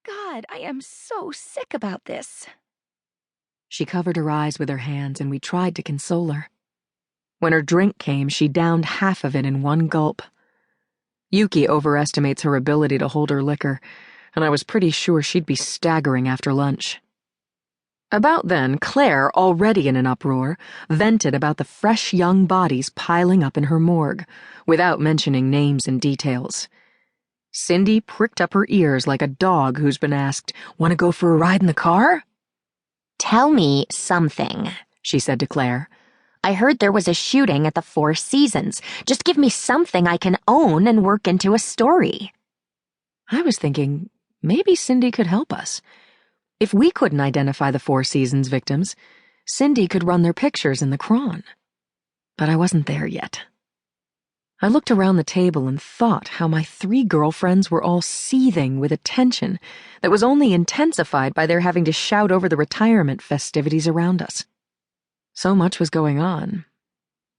God, I am so sick about this." She covered her eyes with her hands, and we tried to console her. When her drink came, she downed half of it in one gulp. Yuki overestimates her ability to hold her liquor, and I was pretty sure she'd be staggering after lunch. About then, Claire, already in an uproar, vented about the fresh young bodies piling up in her morgue, without mentioning names and details. Cindy pricked up her ears like a dog who's been asked, "Want to go for a ride in the car?" "Tell me something," she said to Claire. "I heard there was a shooting at the Four Seasons. Just give me something I can own and work into a story." I was thinking, maybe Cindy could help us. If we couldn't identify the Four Seasons victims, Cindy could run their pictures in the cron. But I wasn't there yet. I looked around the table and thought how my 3 girlfriends were all seething with a tension that was only intensified by their having to shout over the retirement festivities around us. So much was going on,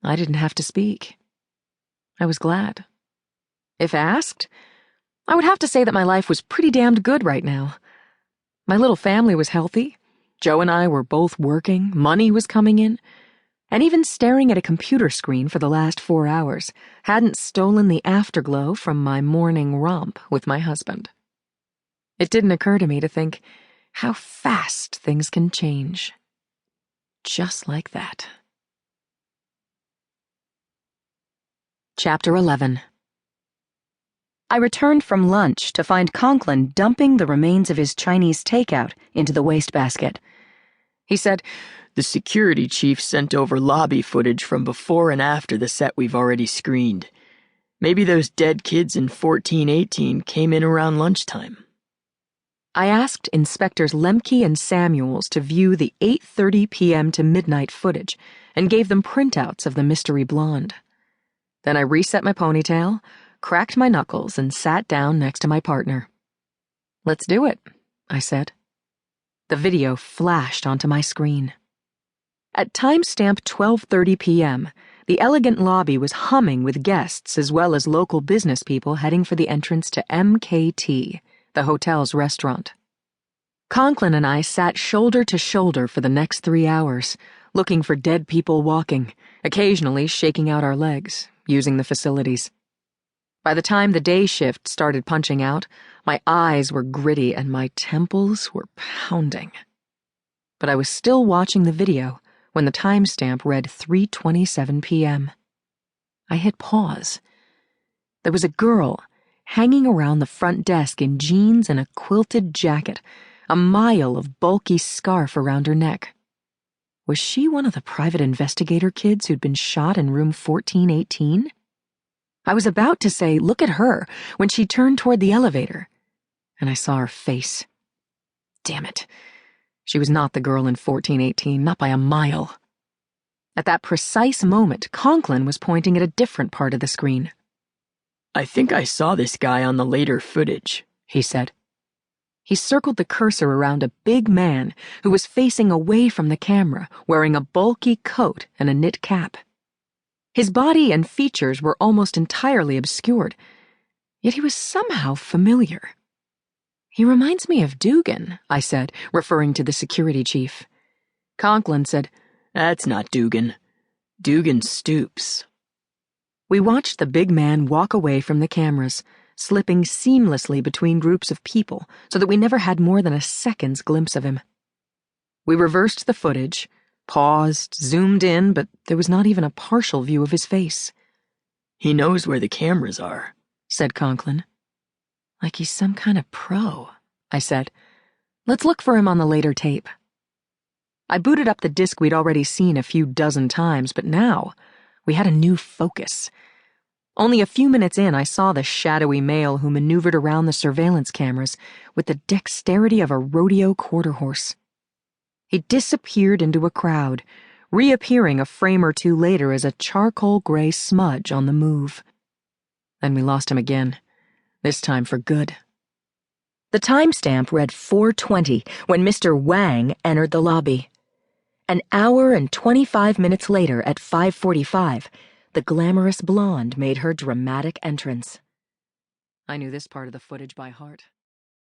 I didn't have to speak. I was glad. If asked, I would have to say that my life was pretty damned good right now. My little family was healthy, Joe and I were both working, money was coming in, and even staring at a computer screen for the last 4 hours hadn't stolen the afterglow from my morning romp with my husband. It didn't occur to me to think how fast things can change. Just like that. Chapter 11. I returned from lunch to find Conklin dumping the remains of his Chinese takeout into the wastebasket. He said, "The security chief sent over lobby footage from before and after the set we've already screened. Maybe those dead kids in 1418 came in around lunchtime." I asked Inspectors Lemke and Samuels to view the 8:30 p.m. to midnight footage and gave them printouts of the mystery blonde. Then I reset my ponytail, cracked my knuckles, and sat down next to my partner. "Let's do it," I said. The video flashed onto my screen. At timestamp 12:30 p.m., the elegant lobby was humming with guests as well as local business people heading for the entrance to MKT, the hotel's restaurant. Conklin and I sat shoulder to shoulder for the next 3 hours, looking for dead people walking, occasionally shaking out our legs, using the facilities. By the time the day shift started punching out, my eyes were gritty and my temples were pounding. But I was still watching the video when the timestamp read 3:27 p.m. I hit pause. There was a girl hanging around the front desk in jeans and a quilted jacket, a mile of bulky scarf around her neck. Was she one of the private investigator kids who'd been shot in room 1418? I was about to say, "Look at her," when she turned toward the elevator, and I saw her face. Damn it. She was not the girl in 1418, not by a mile. At that precise moment, Conklin was pointing at a different part of the screen. "I think I saw this guy on the later footage," he said. He circled the cursor around a big man who was facing away from the camera, wearing a bulky coat and a knit cap. His body and features were almost entirely obscured, yet he was somehow familiar. "He reminds me of Dugan," I said, referring to the security chief. Conklin said, "That's not Dugan. Dugan Stoops." We watched the big man walk away from the cameras, slipping seamlessly between groups of people so that we never had more than a second's glimpse of him. We reversed the footage, paused, zoomed in, but there was not even a partial view of his face. "He knows where the cameras are," said Conklin. "Like he's some kind of pro," I said. "Let's look for him on the later tape." I booted up the disc we'd already seen a few dozen times, but now we had a new focus. Only a few minutes in, I saw the shadowy male who maneuvered around the surveillance cameras with the dexterity of a rodeo quarter horse. He disappeared into a crowd, reappearing a frame or two later as a charcoal gray smudge on the move. Then we lost him again, this time for good. The timestamp read 4:20 when Mr. Wang entered the lobby. An hour and 25 minutes later, at 5:45, the glamorous blonde made her dramatic entrance. I knew this part of the footage by heart.